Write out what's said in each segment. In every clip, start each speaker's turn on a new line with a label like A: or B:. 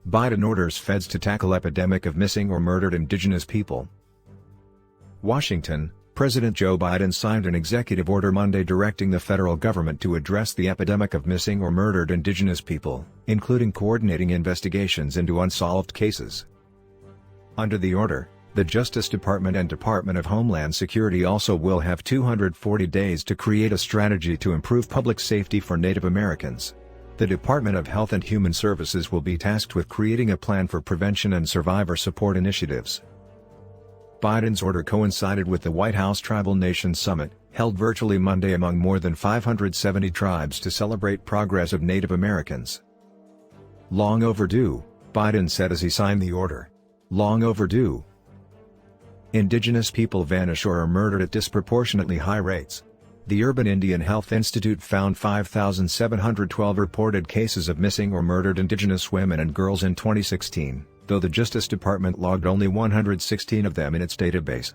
A: Biden orders feds to tackle epidemic of missing or murdered Indigenous people. Washington, President Joe Biden signed an executive order Monday directing the federal government to address the epidemic of missing or murdered Indigenous people, including coordinating investigations into unsolved cases. Under the order, the Justice Department and Department of Homeland Security also will have 240 days to create a strategy to improve public safety for Native Americans. The Department of Health and Human Services will be tasked with creating a plan for prevention and survivor support initiatives. Biden's order coincided with the White House Tribal Nations Summit, held virtually Monday among more than 570 tribes to celebrate progress of Native Americans. Long overdue, Biden said as he signed the order. Long overdue. Indigenous people vanish or are murdered at disproportionately high rates. The Urban Indian Health Institute found 5,712 reported cases of missing or murdered Indigenous women and girls in 2016, though the Justice Department logged only 116 of them in its database.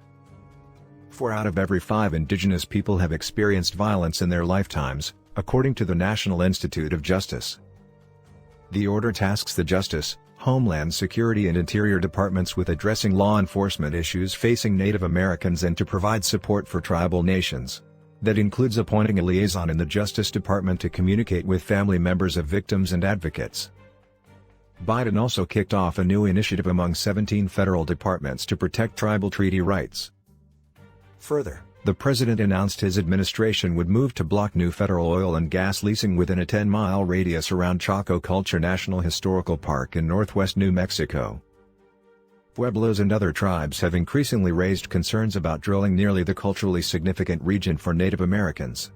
A: 4 out of every 5 Indigenous people have experienced violence in their lifetimes, according to the National Institute of Justice. The order tasks the Justice, Homeland Security and Interior Departments with addressing law enforcement issues facing Native Americans and to provide support for tribal nations. That includes appointing a liaison in the Justice Department to communicate with family members of victims and advocates. Biden also kicked off a new initiative among 17 federal departments to protect tribal treaty rights. Further, the president announced his administration would move to block new federal oil and gas leasing within a 10-mile radius around Chaco Culture National Historical Park in northwest New Mexico. Pueblos and other tribes have increasingly raised concerns about drilling nearly the culturally significant region for Native Americans.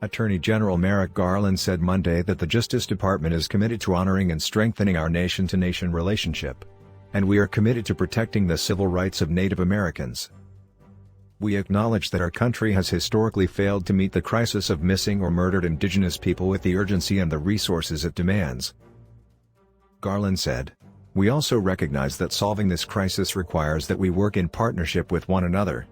A: Attorney General Merrick Garland said Monday that the Justice Department is committed to honoring and strengthening our nation-to-nation relationship. And we are committed to protecting the civil rights of Native Americans. We acknowledge that our country has historically failed to meet the crisis of missing or murdered Indigenous people with the urgency and the resources it demands. Garland said. We also recognize that solving this crisis requires that we work in partnership with one another.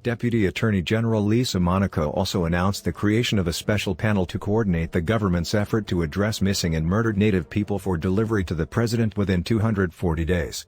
A: Deputy Attorney General Lisa Monaco also announced the creation of a special panel to coordinate the government's effort to address missing and murdered Native people for delivery to the president within 240 days.